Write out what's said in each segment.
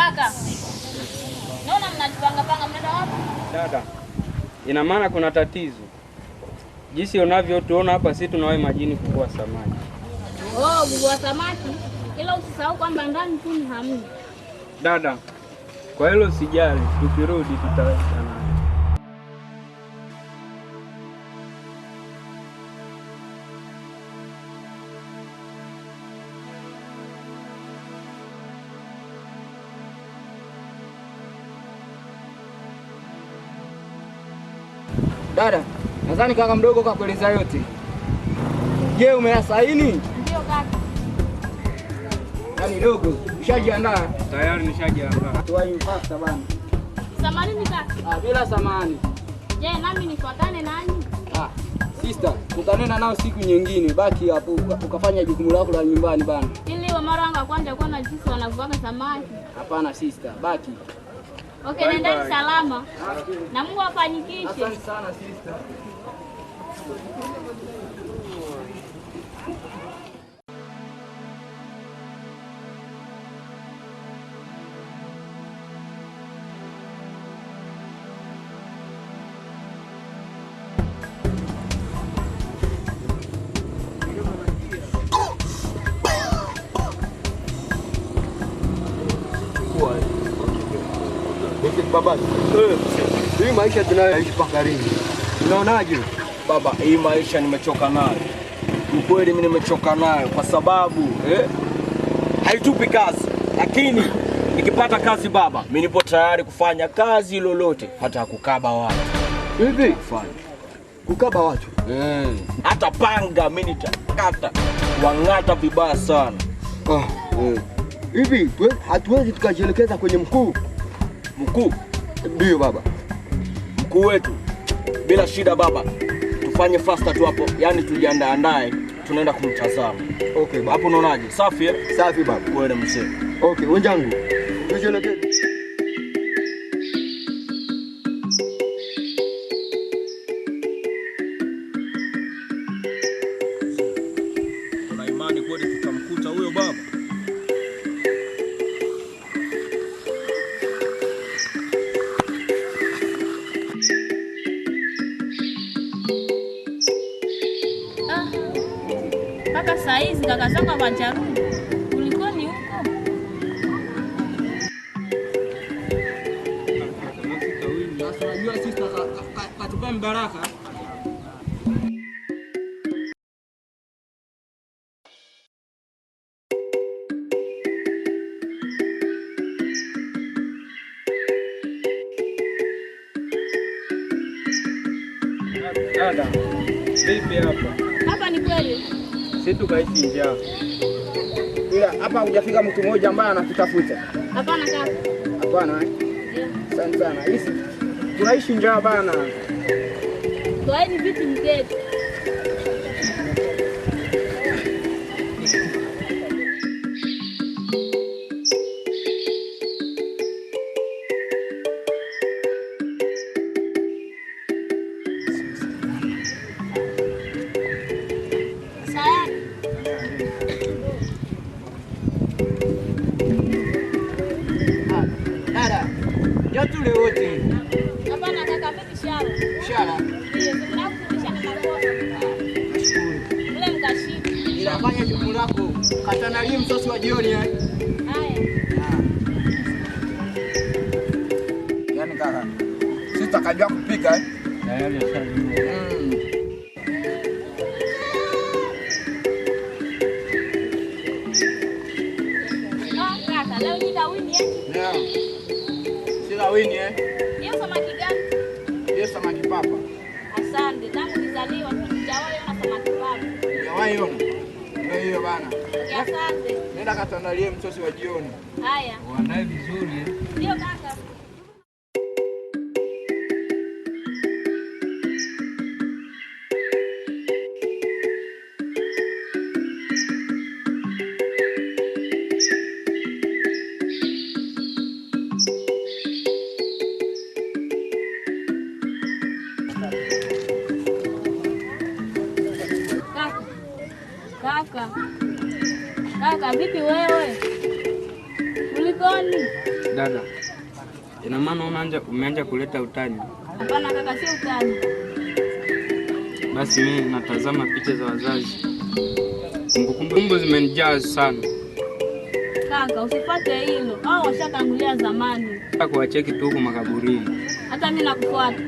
Kaka. Naona mnajipanga mnaenda wapi? Dada. Ina maana kuna tatizo. Jinsi unavyotuona hapa sisi tunawahi majini kuvua samaki. Oh, kuvua samaki. Ila usisahau kwamba ndani kuni hamna. Dada. Kwa hilo sijali, tukirudi tutawasiliana. Dada, nadhani kaka mdogo kakueleza yote. Je, umeyasaini? Ndio kaka. Yaani dogo, ushajiandaa? Tayari nishajiandaa. Tuwai pasta bana. Samahani kaka. Bila samahani. Je, nami nifuatane nanyi? Sister, tutanena nao siku nyingine. Baki hapo ukafanya jukumu lako la nyumbani bana. Ili wa mara anga kwanza kuona jinsi wanavua samaki. Hapana sister, baki. Okay, nendeni salama. Na Mungu afanikishe. Asante sana sister. Baba, hii maisha tunayoishi paka lini? Unaonaje? Baba, hii maisha nimechoka nayo. Ukweli mimi nimechoka nayo kwa sababu haitupi kazi. Lakini nikipata kazi baba, mimi nipo tayari kufanya kazi lolote, hata kukaba watu. Hivi? Kufanya. Kukaba watu? Hata panga mimi nitakata. Wangata vibaya sana. Hivi, hatuwezi tukajielekeza kwenye mkuu? Mkuu? Ndio baba. Mkuu wetu. Bila shida baba. Tufanye faster tu hapo. Yaani tujiandae tunaenda kumtazama. Okay baba. Hapo unaonaje? Safi eh? Safi baba. Wewe mzee. Okay, wenzangu. Tujielekeze. Tuna imani kweli tutamkuta huyo baba. Mpaka saa hizi kaka zangu hawajarudi. Kulikoni huko? Sasa unajua sister katupa mbaraka. Dada. Vipi hapa? Hapa ni kweli. Sisi tukaishi njaa. Ila hapa hujafika mtu mmoja ambaye anakutafuta. Hapana kaka. Hapana. Asante sana. Hisi tunaishi njaa bana. Toaeni vitu mtetu. Dada, tule wote. Hapana kaka, mimi shara. Shara. Ndio, tunakufundisha na makosa. Ule mkashifu. Inafanya jukumu lako. Katanalie msosi wa jioni eh. Haya. Yaani kaka, sisi tutakajua kupika eh. Tayari ashajua. Kaka, leo ni kawini eh? Ndio. Sila wini eh. Hiyo samaki gani? Hiyo samaki papa. Asante. Tangu nizaliwa sijawahi ona samaki papa. Hujawahi ona? Ndio hiyo bana. Asante. Nenda katanalie msosi wa jioni. Haya. Uandae vizuri eh. Ndio kaka. Kaka, vipi wewe? Kulikoni? Dada, ina maana umeanza kuleta utani? Hapana kaka, si utani. Basi mimi natazama picha za wazazi. Kumbukumbu zimenijaa sana. Kaka, usipate hilo. Hao washatangulia zamani. Kuwacheki tu huko makaburini. Hata mimi nakufuata.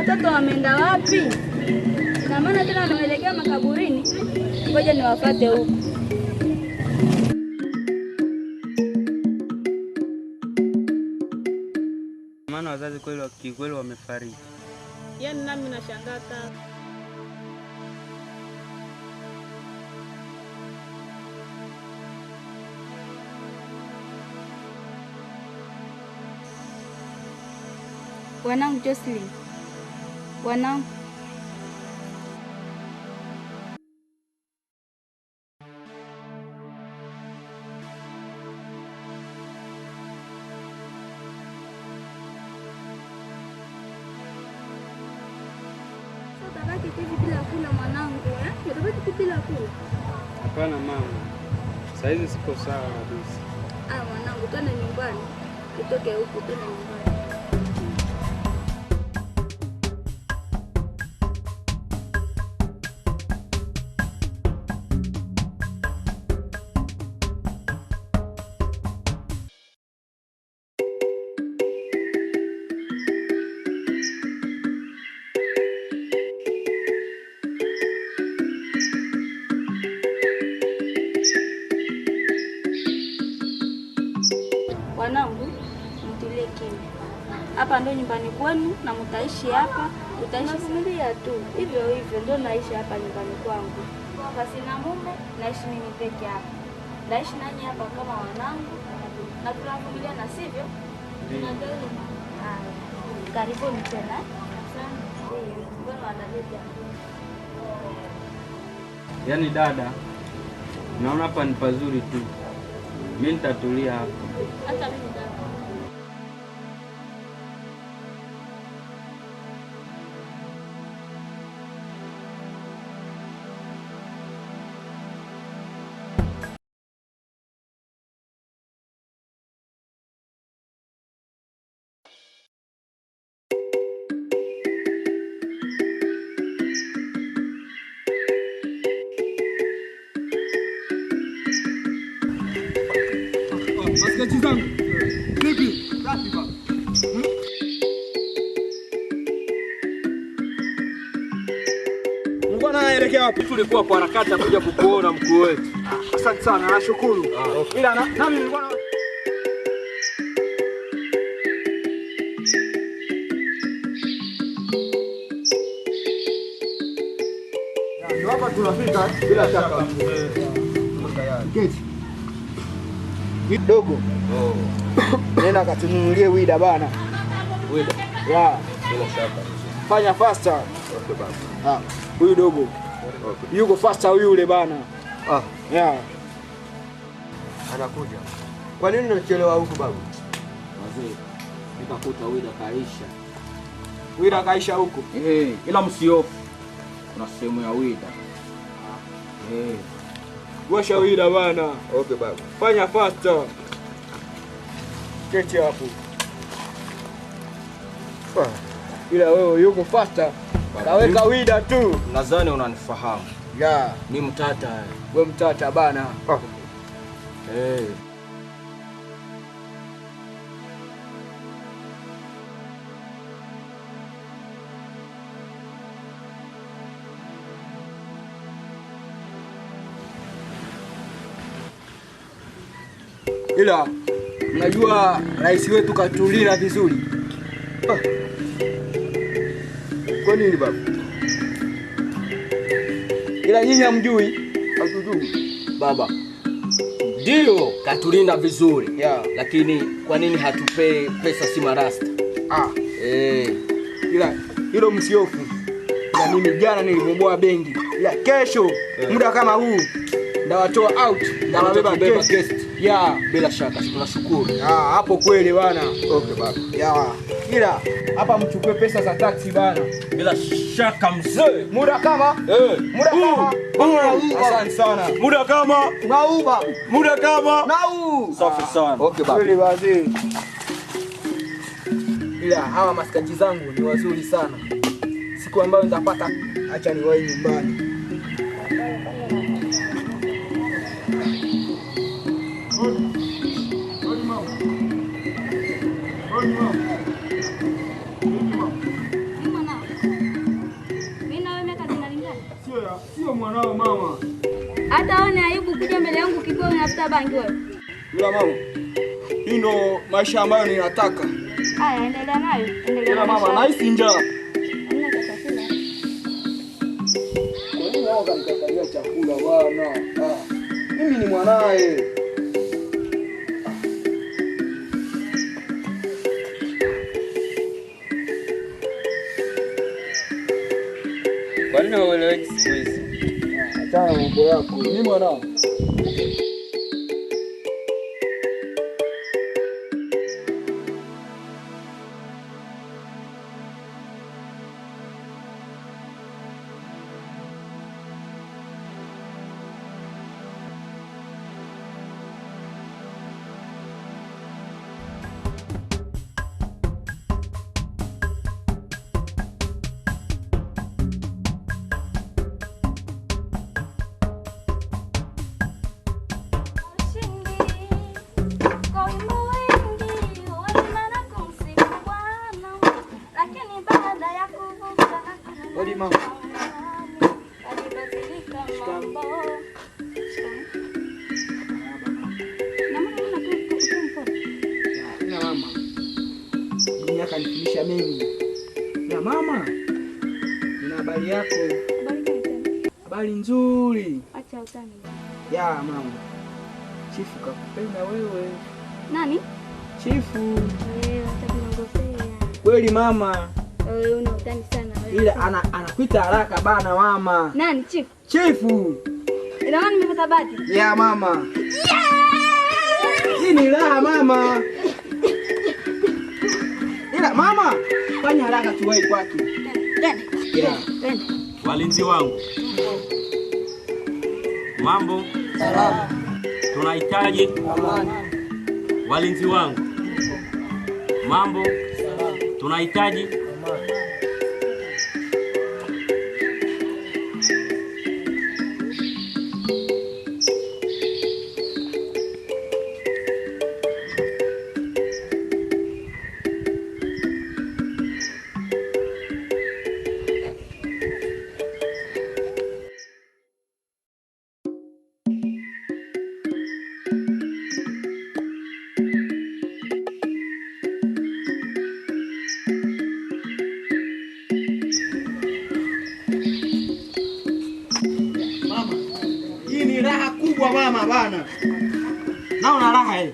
Watoto wameenda wapi? Na maana tena wanaelekea makaburini. Ngoja niwafuate huko. Maana wazazi kweli wamefariki. Yaani nami nashangaa sana. Wanangu Jocelyn. Wanangu. Utabaki hivi bila kula mwanangu, Utabaki bila kula. Hapana mama. Saizi siko sawa kabisa. Mwanangu, twende nyumbani. Tutoke huku twende nyumbani. Wanangu, mtulie kimya. Hapa ndo nyumbani kwenu na mtaishi hapa, utaishi familia tu. Hivyo ndio naishi hapa nyumbani kwangu. Basi na mume naishi mimi peke hapa. Naishi nanyi hapa kama wanangu na tunavumilia na sivyo? Ndio. Karibuni tena. Asante. Mbona wanaleta? Yaani dada, naona hapa ni pazuri tu. Mimi nitatulia hapa. Hata mimi dada. Maskati zangu. Vipi? Safi baba. Ulikuwa unaelekea wapi? Tulikuwa kwa harakati ya kuja kukuona mkuu wetu. Asante sana, nashukuru. Ila nami nilikuwa na hapa tunafika bila shaka. Keti. Dogo. Nenda katununulie wida bana. Wida. Ya. Bila shaka. Fanya faster. Okay baba. Huyu dogo. Okay. Yuko faster yule bana. Ya. Anakuja. Kwa nini unachelewa huku baba? Wazee, nikakuta wida kaisha. Wida kaisha huko. Ila msiofu. Kuna sehemu ya wida. Washa wida bana. Okay baba. Fanya faster. Keti hapo. Ila wewe yuko faster. Kaweka wida tu. Nadhani unanifahamu. Ya. Ni mtata. We mtata bana. Ila mnajua rais wetu katulinda vizuri. Kwa nini baba? Ila nyinyi hamjui. Hatujui. Baba, Ndio, katulinda vizuri. Yeah. Lakini kwa nini hatupei pesa si marasta? Ila hilo msiofu. Na mimi jana nilibomoa benki. Ila kesho muda kama huu ndawatoa out, ndawabeba guest. Yeah, Bila shaka tunashukuru. hapo kweli bana. Okay baba. Yeah. Ila hapa mchukue pesa za taxi bana. Bila shaka mzee. Muda kama muda kama asante sana. Muda kama Nauba. muda kama Nau. safi sana. Okay baba. Kweli wazee. Ila hawa maskaji zangu ni wazuri sana. Siku ambayo nitapata acha niwahi nyumbani. Sio mwanao mama. Hata one aibu kuja mbele yangu kikiwa unafuta bangi wewe. Ila mama. Hii ndo maisha ambayo ninataka. Haya, endelea nayo. Endelea. Ila mama, nahisi njaa. Hamna chakula. Kwa nini wao kanikatalia chakula bwana? Mimi ni mwanae. Kwa nini haueleweki siku hizi? Achana mambo yako. Mimi mwanao. Hodi mama. Ila mama. Dunia kanifundisha mengi. Na mama. Nina habari yako. Habari nzuri. Acha utani. Ya mama. Chifu kakupenda wewe. Nani? Chifu. Wewe utakunongopea. Kweli mama. Wewe una utani sana wewe. Ila anakuita haraka bana mama. Nani chief? Chifu. Ina maana nimepata bahati. Ya mama. Hii ni raha mama. Ila mama, fanya haraka tuwahi kwake. Twende. Walinzi wangu, mambo Salama. tunahitaji Amani. walinzi wangu, mambo tunahitaji Amani. Mama, hii ni raha kubwa mama bana. Naona raha hii.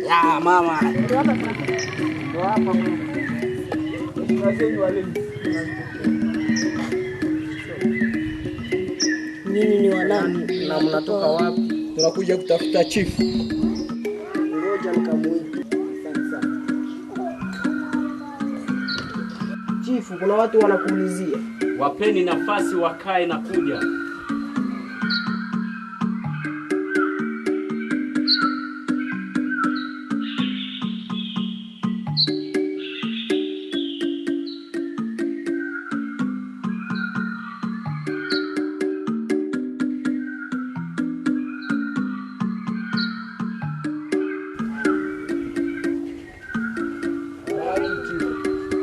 Ya mama. Ndio hapa mama. Wazeni walinzi. Nyinyi ni wanani na mnatoka wapi? Tunakuja kutafuta chifu. Ngoja nikamuite. Asante sana. Chifu, kuna watu wanakuulizia. wapeni nafasi wakae na kuja.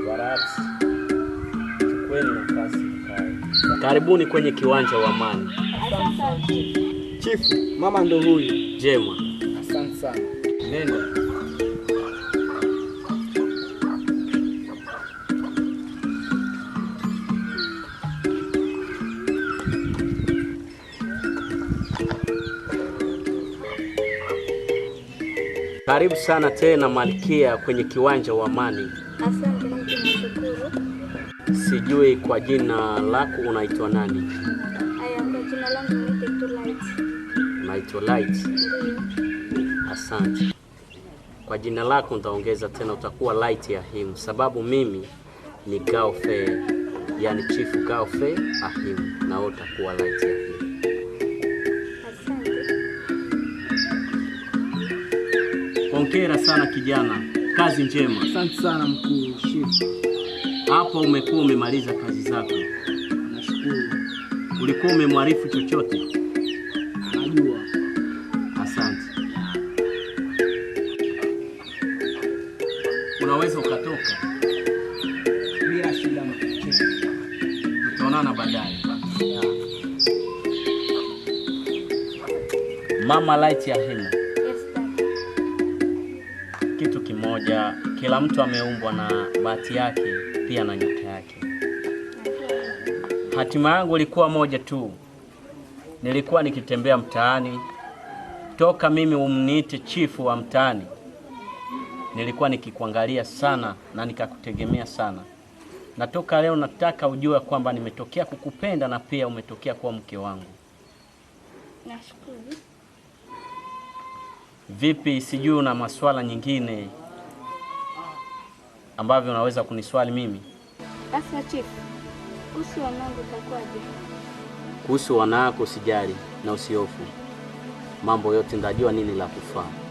Warati, chukweni nafasi mkae. Karibuni kwenye kiwanja wa Amani. Chifu, mama ndo huyu. Jema, Asante sana. nenda. Karibu sana tena Malkia kwenye kiwanja wa Amani. Asante, nashukuru. Sijui kwa jina lako unaitwa nani? Aya, kwa jina langu naitwa Light. Unaitwa Light? Ndiyo. Asante. Kwa jina lako nitaongeza tena, utakuwa Light Ahim, sababu mimi ni Gaofe, yani Chief Gaofe Ahim, na utakuwa Light Ahim. Asante. Hongera sana kijana, kazi njema. Asante sana mkuu chief. Hapo umekuwa umemaliza kazi zako. Nashukuru. Ulikuwa umemwarifu chochote? Najua. Asante. Unaweza ukatoka. Bila shida mkuu. Tutaonana baadaye. Mama Light Ahim. Yes, Dad. Kitu kimoja, kila mtu ameumbwa na bahati yake pia na nyota yake. Hatima yangu ilikuwa moja tu. Nilikuwa nikitembea mtaani, toka mimi umniite chifu wa mtaani. Nilikuwa nikikuangalia sana na nikakutegemea sana. Na toka leo nataka ujue kwamba nimetokea kukupenda na pia umetokea kuwa mke wangu. Nashukuru. Vipi, sijui una maswala nyingine ambavyo unaweza kuniswali mimi? Sasa chief, kuhusu wanangu utakuwaje? Kuhusu wanawako usijali na usihofu. Mambo yote ndajua nini la kufaa.